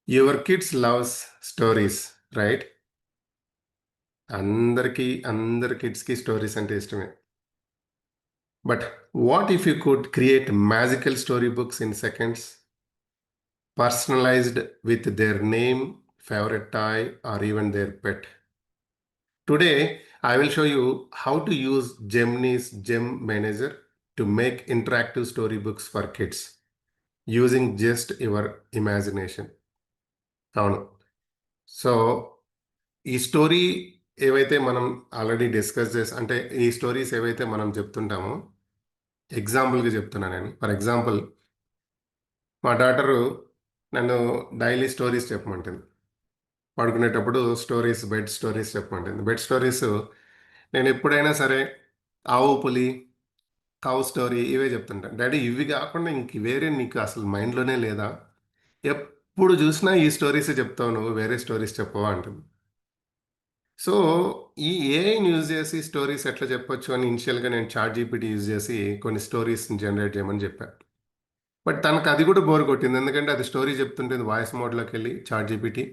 Your kids loves stories right? అందరి కిడ్స్కి stories అంటే ఇష్టమే. But what if you could create magical story books in seconds, personalized with their name, favourite toy or even their pet? Today, I will show you how to use Gemini's Gem Manager to make interactive storybooks for kids using just your imagination. అవును. So, ఈ story ఏవైతే మనం already discuss అంటే ఈ stories ఏవైతే మనం చెప్తుంటామో, ఎగ్జాంపుల్‌గా చెప్తున్నా నేను. ఫర్ ఎగ్జాంపుల్, మా డాటరు నన్ను డైలీ స్టోరీస్ చెప్పమంటుంది. పడుకునేటప్పుడు బెడ్ స్టోరీస్ చెప్పమంటుంది. బెడ్ స్టోరీస్ నేనెప్పుడైనా సరే ఆవు, పులి, కౌ స్టోరీ ఇవే చెప్తుంటా. డాడీ ఇవి కాకుండా ఇంక వేరే నీకు అసలు మైండ్‌లోనే లేదా? ఎప్పుడు చూసినా ఈ స్టోరీసే చెప్తావు నువ్వు. వేరే స్టోరీస్ చెప్పవా అంటుంది. సో, ఈ ఏఐని యూజ్ చేసి స్టోరీస్ ఎట్లా చెప్పొచ్చు అని ఇనిషియల్‌గా నేను చాట్‌జీపీటీ యూజ్ చేసి కొన్ని స్టోరీస్‌ని జనరేట్ చేయమని చెప్పా. బట్ తనకు అది కూడా బోర్ కొట్టింది. ఎందుకంటే అది స్టోరీ చెప్తుంటుంది వాయిస్ మోడ్‌లోకెళ్ళి చాట్‌జీపీటీ.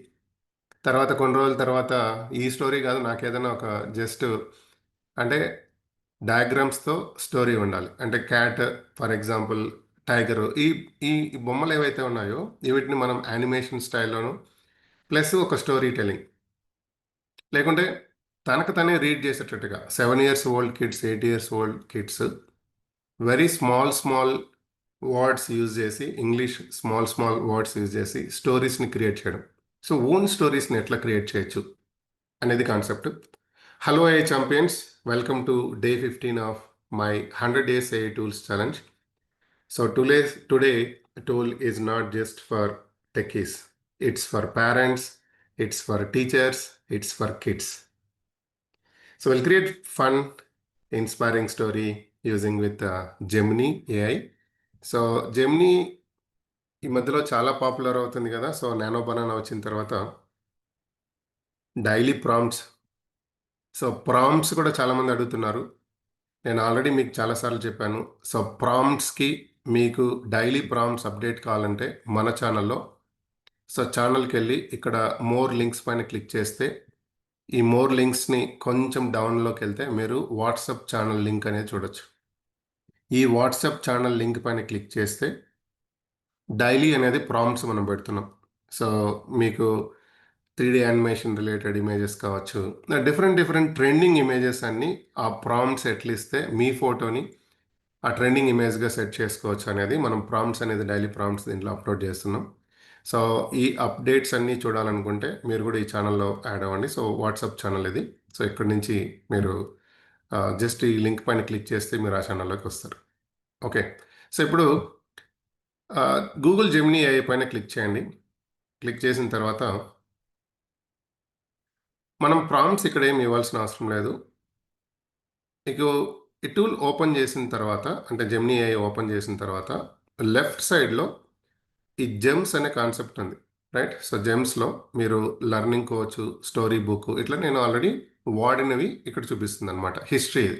తర్వాత కొన్ని రోజుల తర్వాత ఈ స్టోరీ కాదు నాకేదైనా ఒక జస్ట్ అంటే డయాగ్రామ్స్‌తో స్టోరీ ఉండాలి. అంటే క్యాట్ ఫర్ ఎగ్జాంపుల్, టైగరు ఈ ఈ బొమ్మలు ఏవైతే ఉన్నాయో వీటిని మనం యానిమేషన్ స్టైల్‌లోను ప్లస్ ఒక స్టోరీ టెల్లింగ్. లేకుంటే తనకు తనే రీడ్ చేసేటట్టుగా 7 years old kids, 8 years old kids very small words use చేసి ఇంగ్లీష్ స్మాల్ వర్డ్స్ యూజ్ చేసి స్టోరీస్‌ని క్రియేట్ చేయడం. సో, ఓన్ స్టోరీస్‌ని ఎట్లా క్రియేట్ చేయొచ్చు అనేది concept. Hello AI champions, welcome to day 15 of my 100 days AI tools challenge. So today tool is not just for techies. It's for parents, it's for teachers, it's for kids. So we'll create fun, inspiring story using with Gemini AI. So Gemini ఈ మధ్యలో చాలా popular అవుతుంది కదా. So nano banana వచ్చిన తర్వాత daily prompts. So prompts కూడా చాలామంది అడుగుతున్నారు. నేను ఆల్రెడీ మీకు చాలాసార్లు చెప్పాను. సో ప్రాంప్ట్స్కి మీకు డైలీ ప్రాంప్ట్స్ అప్డేట్ కావాలంటే మన ఛానల్లో, సో ఛానల్కి వెళ్ళి ఇక్కడ మోర్ లింక్స్ పైన క్లిక్ చేస్తే ఈ మోర్ లింక్స్ని కొంచెం డౌన్లోకి వెళ్తే మీరు వాట్సాప్ ఛానల్ లింక్ అనేది చూడొచ్చు. ఈ వాట్సాప్ ఛానల్ లింక్ పైన క్లిక్ చేస్తే డైలీ అనేది ప్రాంప్ట్స్ మనం పెడుతున్నాం. సో మీకు 3D యానిమేషన్ రిలేటెడ్ ఇమేజెస్ కావచ్చు, డిఫరెంట్ ట్రెండింగ్ ఇమేజెస్ అన్నీ ఆ ప్రాంప్ట్స్ ఎట్లిస్తే మీ ఫోటోని ఆ ట్రెండింగ్ ఇమేజ్గా సెట్ చేసుకోవచ్చు అనేది మనం ప్రాంప్ట్స్ అనేది డైలీ ప్రాంప్ట్స్ దీంట్లో అప్లోడ్ చేస్తున్నాం. సో ఈ అప్డేట్స్ అన్నీ చూడాలనుకుంటే మీరు కూడా ఈ ఛానల్లో యాడ్ అవ్వండి. సో వాట్సాప్ ఛానల్ ఇది. సో ఇక్కడి నుంచి మీరు జస్ట్ ఈ లింక్ పైన క్లిక్ చేస్తే మీరు ఆ ఛానల్లోకి వస్తారు. ఓకే. సో ఇప్పుడు గూగుల్ జెమినీ AI పైన క్లిక్ చేయండి. క్లిక్ చేసిన తర్వాత మనం ప్రాంప్ట్స్ ఇక్కడ ఏమి ఇవ్వాల్సిన అవసరం లేదు. మీకు ఈ టూల్ ఓపెన్ చేసిన తర్వాత అంటే జెమినీ AI ఓపెన్ చేసిన తర్వాత లెఫ్ట్ సైడ్‌లో ఈ జెమ్స్ అనే కాన్సెప్ట్ ఉంది. రైట్? సో జెమ్స్‌లో మీరు లెర్నింగ్ కోచ్, స్టోరీ బుక్ ఇట్లా నేను ఆల్రెడీ వాడినవి ఇక్కడ చూపిస్తుందనమాట. హిస్టరీ ఇది.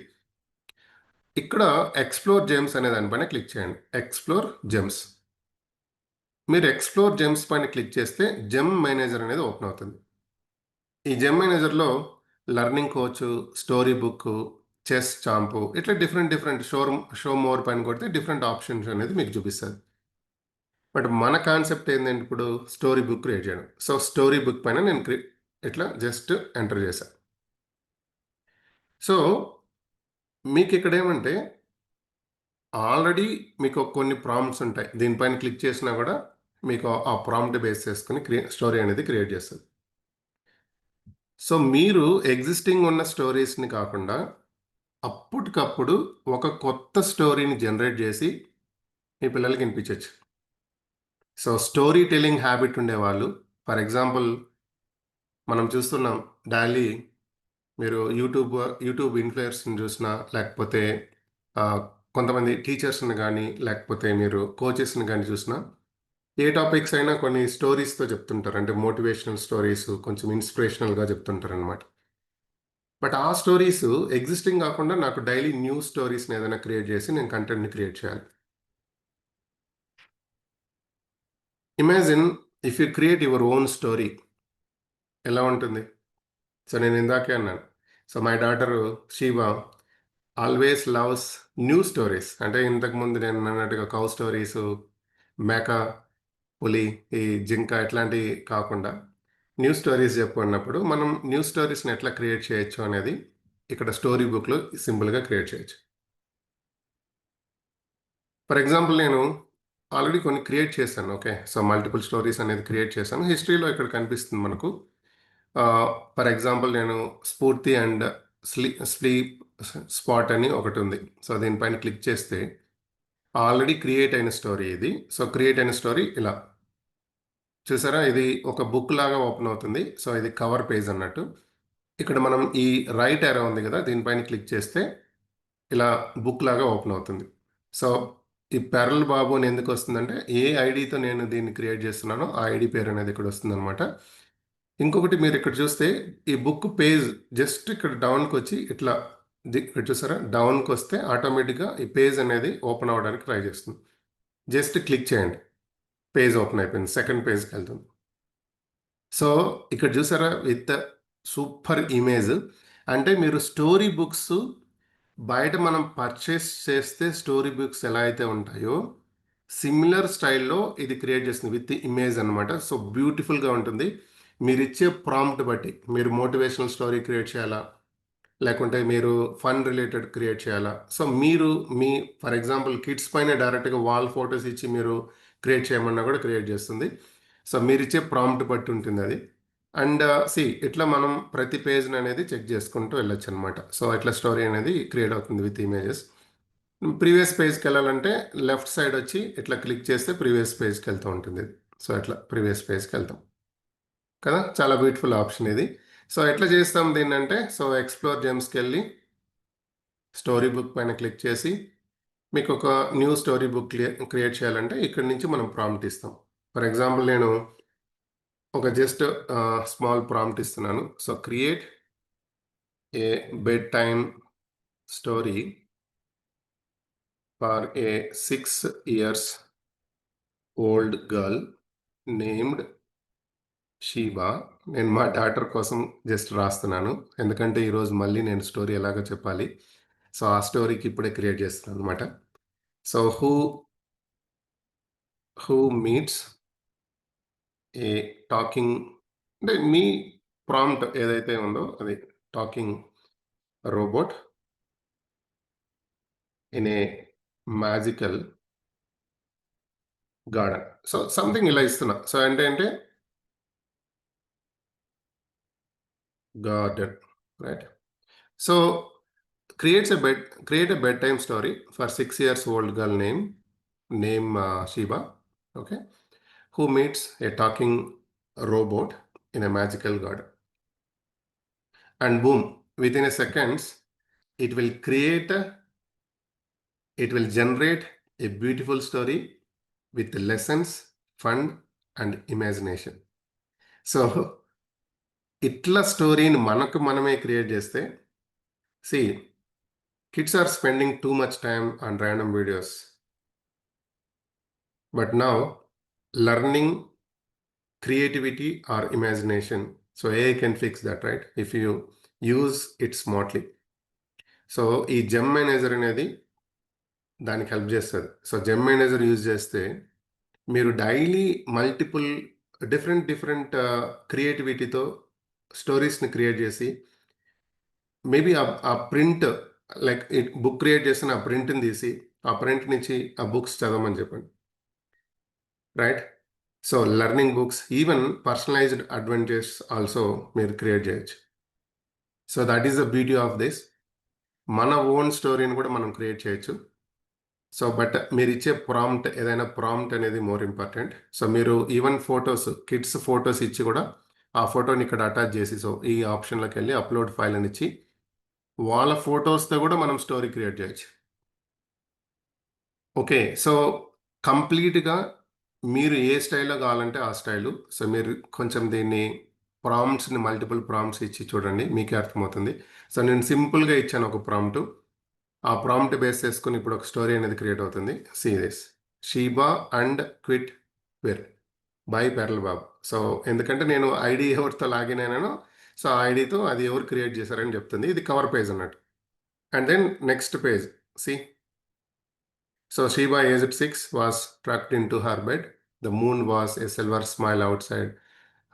ఇక్కడ ఎక్స్‌ప్లోర్ జెమ్స్ అనే దానిపైన క్లిక్ చేయండి. Explore gems. మీరు ఎక్స్‌ప్లోర్ జెమ్స్ పైన క్లిక్ చేస్తే జెమ్ మేనేజర్ అనేది ఓపెన్ అవుతుంది. ఈ జెమ్ మేనేజర్‌లో learning coach, story book, chess champ ఇట్లా డిఫరెంట్ షో మోర్ పైన కొడితే డిఫరెంట్ ఆప్షన్స్ అనేది మీకు చూపిస్తది. బట్ మన కాన్సెప్ట్ ఏంటంటే ఇప్పుడు స్టోరీ బుక్ క్రియేట్ చేయడం. సో స్టోరీ బుక్ పైన నేను ఇట్లా జస్ట్ ఎంటర్ చేశా. సో మీకు ఇక్కడ ఏమంటే ఆల్రెడీ మీకు కొన్ని ప్రాంప్ట్స్ ఉంటాయి. దీనిపైన క్లిక్ చేసినా కూడా మీకు ఆ ప్రాంప్ట్ బేస్ చేసుకొని స్టోరీ అనేది క్రియేట్ చేస్తుంది. సో మీరు ఎగ్జిస్టింగ్ ఉన్న స్టోరీస్ని కాకుండా అప్పటికప్పుడు ఒక కొత్త స్టోరీని జనరేట్ చేసి మీ పిల్లలకి వినిపించవచ్చు. సో స్టోరీ టెల్లింగ్ హ్యాబిట్ ఉండేవాళ్ళు, ఫర్ ఎగ్జాంపుల్ మనం చూస్తున్నాం డైలీ మీరు యూట్యూబ్ ఇన్‌ఫ్లుయెన్సర్స్‌ని చూసినా, లేకపోతే కొంతమంది టీచర్స్‌ని గానీ, లేకపోతే మీరు కోచెస్‌ని గానీ చూసినా, ఏ టాపిక్స్ అయినా కొన్ని స్టోరీస్‌తో చెప్తుంటారు. అంటే మోటివేషనల్ స్టోరీస్, కొంచెం ఇన్స్‌పిరేషనల్‌గా చెప్తుంటారనమాట. బట్ ఆ స్టోరీస్ ఎగ్జిస్టింగ్ కాకుండా నాకు డైలీ న్యూ స్టోరీస్‌ని ఏదైనా క్రియేట్ చేసి నేను కంటెంట్‌ని క్రియేట్ చేయాలి. Imagine if you create your own story ఎలా ఉంటుంది? సో నేను ఇందాకే అన్నాను. So my daughter Sheeba always loves new stories. అంటే ఇంతకుముందు నేను అన్నట్టుగా కౌ స్టోరీసు, మేక, పులి, ఈ జింక ఇట్లాంటివి కాకుండా న్యూ స్టోరీస్ చెప్పుకున్నప్పుడు మనం న్యూ స్టోరీస్ని ఎట్లా క్రియేట్ చేయొచ్చు అనేది ఇక్కడ స్టోరీ బుక్లో సింపుల్గా క్రియేట్ చేయొచ్చు. ఫర్ ఎగ్జాంపుల్ నేను ఆల్రెడీ కొన్ని క్రియేట్ చేశాను. ఓకే. సో మల్టిపుల్ స్టోరీస్ అనేది క్రియేట్ చేశాను. హిస్టరీలో ఇక్కడ కనిపిస్తుంది మనకు. ఫర్ ఎగ్జాంపుల్ నేను స్ఫూర్తి అండ్ స్లీప్ స్పాట్ అని ఒకటి ఉంది. సో దీనిపైన క్లిక్ చేస్తే ఆల్రెడీ క్రియేట్ అయిన స్టోరీ ఇది. సో క్రియేట్ అయిన స్టోరీ ఇలా చూసారా, ఇది ఒక బుక్ లాగా ఓపెన్ అవుతుంది. సో ఇది కవర్ పేజ్ అన్నట్టు. ఇక్కడ మనం ఈ రైట్ యారో ఉంది కదా, దీనిపైన క్లిక్ చేస్తే ఇలా బుక్ లాగా ఓపెన్ అవుతుంది. సో ఈ పెరల్ బాబు అని ఎందుకు వస్తుందంటే ఏ ఐడితో నేను దీన్ని క్రియేట్ చేస్తున్నానో ఆ ఐడి పేరు అనేది ఇక్కడ వస్తుందన్నమాట. ఇంకొకటి మీరు ఇక్కడ చూస్తే ఈ బుక్ పేజ్ జస్ట్ ఇక్కడ డౌన్కి వచ్చి ఇట్లా ఇక్కడ చూసారా, డౌన్కి వస్తే ఆటోమేటిక్గా ఈ పేజ్ అనేది ఓపెన్ అవ్వడానికి ట్రై చేస్తుంది. జస్ట్ క్లిక్ చేయండి, పేజ్ ఓపెన్ అయిపోయింది, సెకండ్ పేజ్కి వెళ్తుంది. సో ఇక్కడ చూసారా, విత్ సూపర్ ఇమేజ్. అంటే మీరు స్టోరీ బుక్స్ బయట మనం పర్చేస్ చేస్తే స్టోరీ బుక్స్ ఎలా అయితే ఉంటాయో సిమిలర్ స్టైల్లో ఇది క్రియేట్ చేస్తుంది విత్ ఇమేజ్ అనమాట. సో బ్యూటిఫుల్గా ఉంటుంది. మీరు ఇచ్చే ప్రాంప్ట్ బట్టి మీరు మోటివేషనల్ స్టోరీ క్రియేట్ చేయాలా, లేకుంటే మీరు ఫన్ రిలేటెడ్ క్రియేట్ చేయాలా. సో మీరు మీ ఫర్ ఎగ్జాంపుల్ కిడ్స్ పైన డైరెక్ట్గా వాల్ ఫొటోస్ ఇచ్చి మీరు క్రియేట్ చేయమన్నా కూడా క్రియేట్ చేస్తుంది. సో మీరు ఇచ్చే ప్రాంప్ట్ బట్టి ఉంటుంది అది. అండ్ ఇట్లా మనం ప్రతి పేజ్ని అనేది చెక్ చేసుకుంటూ వెళ్ళొచ్చు అనమాట. సో ఇట్లా స్టోరీ అనేది క్రియేట్ అవుతుంది విత్ ఇమేజెస్. ప్రీవియస్ పేజ్కి వెళ్ళాలంటే లెఫ్ట్ సైడ్ వచ్చి ఇట్లా క్లిక్ చేస్తే ప్రీవియస్ పేజ్కి వెళ్తూ ఉంటుంది ఇది. సో ఇట్లా ప్రీవియస్ పేజ్కి వెళ్తాం కదా, చాలా బ్యూటిఫుల్ ఆప్షన్ ఇది. సో ఎట్లా చేస్తాం దీన్ని అంటే, సో ఎక్స్ప్లోర్ జెమ్స్కి వెళ్ళి స్టోరీ బుక్ పైన క్లిక్ చేసి మీకు ఒక న్యూ స్టోరీ బుక్ క్రియేట్ చేయాలంటే ఇక్కడ నుంచి మనం ప్రాంప్ట్ ఇస్తాం. ఫర్ ఎగ్జాంపుల్ నేను ఒక జస్ట్ స్మాల్ ప్రాంప్ట్ ఇస్తున్నాను. So create a bedtime story for a 6 years old girl named Sheba. నేను మా డాటర్ కోసం జస్ట్ రాస్తున్నాను, ఎందుకంటే ఈరోజు మళ్ళీ నేను స్టోరీ ఎలాగో చెప్పాలి. సో ఆ స్టోరీకి ఇప్పుడే క్రియేట్ చేస్తున్నాను అనమాట. So who meets a talking, అంటే మీ ప్రాంప్ట్ ఏదైతే ఉందో అది talking robot in a magical garden. So something ఇలా ఇస్తున్నా. సో అంటే garden, right. So create a bedtime story for 6 years old girl name Shiba, okay, who meets a talking robot in a magical garden. And boom, within a seconds, it will generate a beautiful story with lessons, fun, and imagination. So ఇట్లా స్టోరీని మనకు మనమే create చేస్తే, C kids are spending too much time on random videos, but now learning creativity or imagination, so AI can fix that, right, if you use it smartly. So ఈ gem manager అనేది దానికి help చేస్తుంది. So gem manager use చేస్తే మీరు daily multiple different క్రియేటివిటీతో స్టోరీస్ని create చేసి maybe ఆ print like book create చేసిన ఆ ప్రింట్ని తీసి ఆ ప్రింట్ నుంచి ఆ బుక్స్ చదవమని చెప్పండి, రైట్. So learning books, even personalized adventures also మీరు క్రియేట్ చేయొచ్చు. So that is the beauty of this. మన ఓన్ స్టోరీని కూడా మనం క్రియేట్ చేయొచ్చు. సో బట్ మీరు ఇచ్చే ప్రాంప్ట్, ఏదైనా ప్రాంప్ట్ అనేది మోర్ ఇంపార్టెంట్. సో మీరు ఈవెన్ ఫొటోస్, కిడ్స్ ఫొటోస్ ఇచ్చి కూడా ఆ ఫోటోని ఇక్కడ అటాచ్ చేసి, సో ఈ ఆప్షన్లోకి వెళ్ళి అప్లోడ్ ఫైల్ అని ఇచ్చి వాళ్ళ ఫొటోస్తో కూడా మనం స్టోరీ క్రియేట్ చేయొచ్చు. ఓకే. సో కంప్లీట్గా మీరు ఏ స్టైల్లో కావాలంటే ఆ స్టైలు. సో మీరు కొంచెం దీన్ని ప్రాంప్ట్స్ని మల్టిపుల్ ప్రాంప్ట్స్ ఇచ్చి చూడండి, మీకే అర్థమవుతుంది. సో నేను సింపుల్గా ఇచ్చాను ఒక ప్రాంప్ట్. ఆ ప్రాంప్ట్ బేస్ చేసుకుని ఇప్పుడు ఒక స్టోరీ అనేది క్రియేట్ అవుతుంది. సీ దిస్, షీబా అండ్ క్విట్ వెర్. బై పెరల్ బాబు. సో ఎందుకంటే నేను ఐడి ఎవరితో లాగిన్ అయినానో సో ఆ ఐడితో అది ఎవరు క్రియేట్ చేశారని చెప్తుంది. ఇది కవర్ పేజ్ అన్నట్టు. And then next page see. So Sheba, aged 6, was tucked into her bed. The moon was a silver smile outside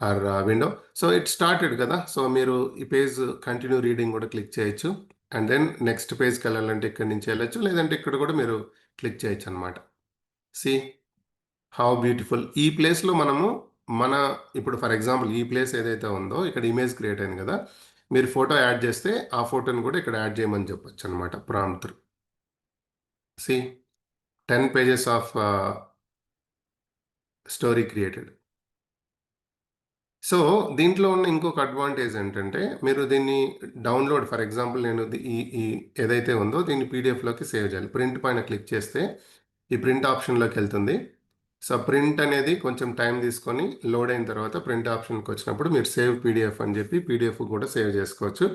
her window. So it started కదా. సో మీరు ఈ పేజ్ కంటిన్యూ రీడింగ్ కూడా click చేయొచ్చు. And then next పేజ్కి వెళ్ళాలంటే ఇక్కడి నుంచి వెళ్ళొచ్చు, లేదంటే ఇక్కడ కూడా మీరు క్లిక్ చేయొచ్చు అనమాట. See how beautiful. ఈ ప్లేస్లో మనము మన ఇప్పుడు ఫర్ ఎగ్జాంపుల్ ఈ ప్లేస్ ఏదైతే ఉందో ఇక్కడ ఇమేజ్ క్రియేట్ అయింది కదా, మీరు ఫోటో యాడ్ చేస్తే ఆ ఫోటోని కూడా ఇక్కడ యాడ్ చేయమని చెప్పొచ్చు అనమాట prompt. See 10 pages of story created. So దీంట్లో ఉన్న ఇంకొక అడ్వాంటేజ్ ఏంటంటే మీరు దీన్ని డౌన్లోడ్ ఫర్ ఎగ్జాంపుల్ నేను ఈ ఈ ఏదైతే ఉందో దీన్ని పీడిఎఫ్లోకి సేవ్ చేయాలి. ప్రింట్ పైన క్లిక్ చేస్తే ఈ ప్రింట్ ఆప్షన్లోకి వెళ్తుంది. సో ప్రింట్ అనేది కొంచెం టైం తీసుకొని లోడ్ అయిన తర్వాత ప్రింట్ ఆప్షన్కి వచ్చినప్పుడు మీరు సేవ్ పీడిఎఫ్ అని చెప్పి పీడిఎఫ్ కూడా సేవ్ చేసుకోవచ్చు.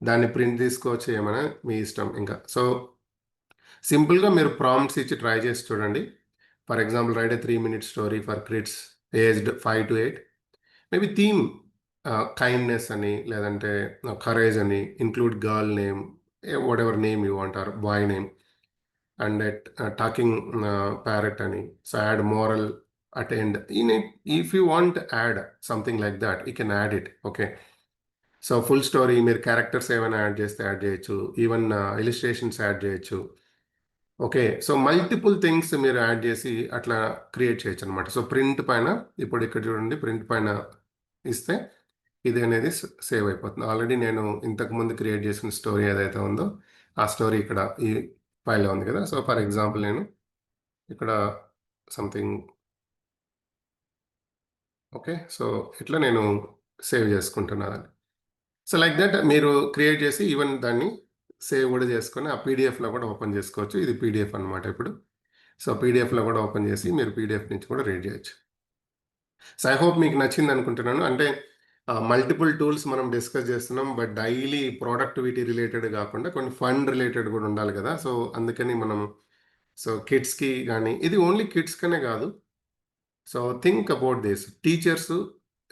దాన్ని ప్రింట్ తీసుకోవచ్చు, ఏమైనా మీ ఇష్టం ఇంకా. సో సింపుల్గా మీరు ప్రాంప్ట్స్ ఇచ్చి ట్రై చేసి చూడండి. For example write a 3-minute story for kids aged 5 to 8. Maybe theme kindness అని, లేదంటే కరేజ్ అని, include girl name, whatever name you want, boy name, and talking parrot అని. So add moral at end. If you want to add something like that, you can add it. Okay. So full story మీరు characters ఏమైనా add చేస్తే add చేయొచ్చు, even illustrations add చేయొచ్చు. Okay. So multiple things మీరు add చేసి అట్లా create చేయొచ్చు అనమాట. సో ప్రింట్ పైన ఇప్పుడు ఇక్కడ చూడండి, ప్రింట్ పైన ఇస్తే ఇది అనేది సేవ్ అయిపోతుంది. ఆల్రెడీ నేను ఇంతకుముందు క్రియేట్ చేసిన స్టోరీ ఏదైతే ఉందో ఆ స్టోరీ ఇక్కడ ఈ ఫైల్లో ఉంది కదా. సో ఫర్ ఎగ్జాంపుల్ నేను ఇక్కడ సంథింగ్ ఓకే. సో ఇట్లా నేను సేవ్ చేసుకుంటున్నాను. సో లైక్ దట్ మీరు క్రియేట్ చేసి ఈవెన్ దాన్ని సేవ్ కూడా చేసుకొని ఆ పీడిఎఫ్లో కూడా ఓపెన్ చేసుకోవచ్చు. ఇది పీడిఎఫ్ అనమాట ఇప్పుడు. సో పీడిఎఫ్లో కూడా ఓపెన్ చేసి మీరు పీడిఎఫ్ నుంచి కూడా రీడ్ చేయొచ్చు. సో ఐ హోప్ మీకు నచ్చింది అనుకుంటున్నాను. అంటే మల్టిపుల్ టూల్స్ మనం డిస్కస్ చేస్తున్నాం, బట్ డైలీ ప్రొడక్టివిటీ రిలేటెడ్ కాకుండా కొన్ని ఫండ్ రిలేటెడ్ కూడా ఉండాలి కదా. సో అందుకని మనం సో కిడ్స్కి కానీ, ఇది ఓన్లీ కిడ్స్కనే కాదు. So think about this. Teachers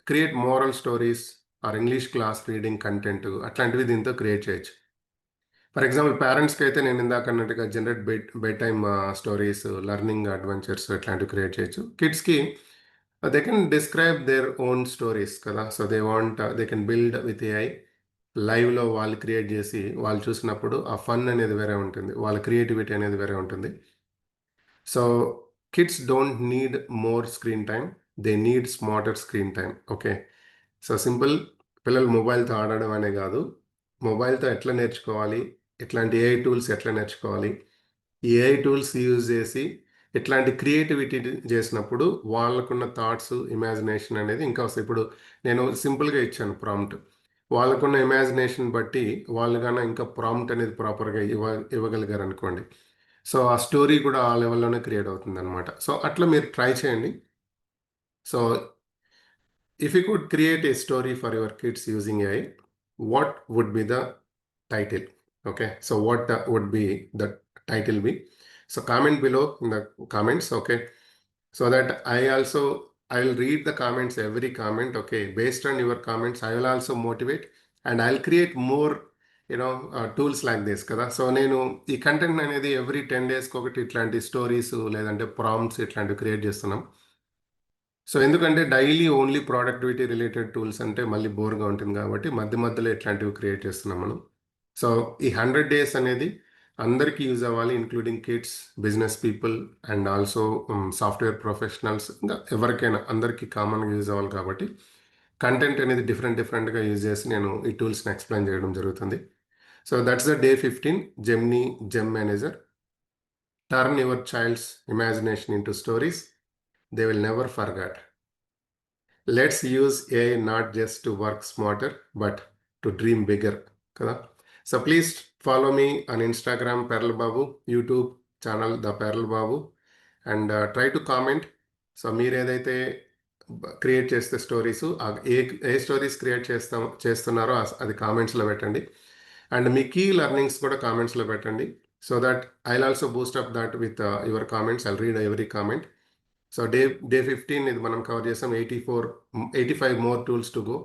create moral stories or English class reading content అట్లాంటివి దీంతో క్రియేట్ చేయొచ్చు. ఫర్ ఎగ్జాంపుల్ పేరెంట్స్కి అయితే నేను ఇందాక అన్నట్టుగా generate bed time stories, learning adventures ఇట్లాంటివి క్రియేట్ చేయొచ్చు. కిడ్స్కి they can describe their own stories కదా. So they can build with AI. లైవ్లో వాళ్ళు క్రియేట్ చేసి వాళ్ళు చూసినప్పుడు ఆ ఫన్ అనేది వేరే ఉంటుంది, వాళ్ళ క్రియేటివిటీ అనేది వేరే ఉంటుంది. So kids don't need more screen time, they need smarter screen time. Okay. So simple, పిల్లలు మొబైల్తో ఆడడం అనే కాదు, మొబైల్తో ఎట్లా నేర్చుకోవాలి, ఇట్లాంటి ఏఐ టూల్స్ ఎట్లా నేర్చుకోవాలి, ఈ ఏఐ టూల్స్ యూజ్ చేసి ఇట్లాంటి క్రియేటివిటీ చేసినప్పుడు వాళ్ళకున్న థాట్స్, ఇమాజినేషన్ అనేది ఇంకా వస్తాయి. ఇప్పుడు నేను సింపుల్గా ఇచ్చాను ప్రాంప్ట్, వాళ్ళకున్న ఇమాజినేషన్ బట్టి వాళ్ళు కన్నా ఇంకా ప్రాంప్ట్ అనేది ప్రాపర్గా ఇవ్వగలిగారు అనుకోండి, సో ఆ స్టోరీ కూడా ఆ లెవెల్లోనే క్రియేట్ అవుతుంది అనమాట. సో అట్లా మీరు ట్రై చేయండి. So if you could create a story for your kids using AI, what would be the title? Okay, so what would be the title be? So comment below in the comments. Okay, so that I'll read the comments, every comment. Okay, based on your comments I will also motivate and I'll create more tools like this కదా. So నేను ఈ content అనేది every 10 daysకి ఒకటి ఇట్లాంటి stories లేదంటే prompts ఇట్లాంటివి create చేస్తున్నాం. So ఎందుకంటే daily only productivity related tools అంటే మళ్ళీ బోర్గా ఉంటుంది కాబట్టి మధ్య మధ్యలో ఇట్లాంటివి క్రియేట్ చేస్తున్నాం మనం. సో ఈ 100 days అనేది అందరికీ యూజ్ అవ్వాలి, including kids, business people and also software professionals, ఇంకా ఎవరికైనా అందరికీ కామన్గా యూజ్ అవ్వాలి కాబట్టి కంటెంట్ అనేది డిఫరెంట్గా యూజ్ చేసి నేను ఈ టూల్స్ని ఎక్స్ప్లెయిన్ చేయడం జరుగుతుంది. So that's the day 15 Gemini gem manager. Turn your child's imagination into stories they will never forget. Let's use AI not just to work smarter, but to dream bigger. Kada? So please follow me on Instagram, Peral Babu, YouTube channel, The Peral Babu, and try to comment. So మీరు ఏదైతే create చేస్తే stories, ఏ stories create చేస్తున్నారో అది కామెంట్స్లో పెట్టండి. And me key learnings కూడా కామెంట్స్లో పెట్టండి. So that I'll also Boost up that with your comments. I'll read every comment. So day 15 ఇది మనం కవర్ చేసాం. 85 more tools to go.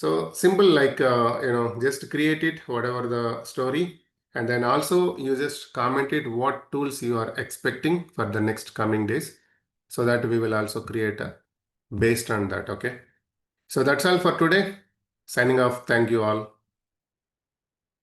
So simple, like just create it, whatever the story, and then also you just comment it what tools you are expecting for the next coming days, so that we will also create based on that. Okay. So that's all for today. Signing off. Thank you all.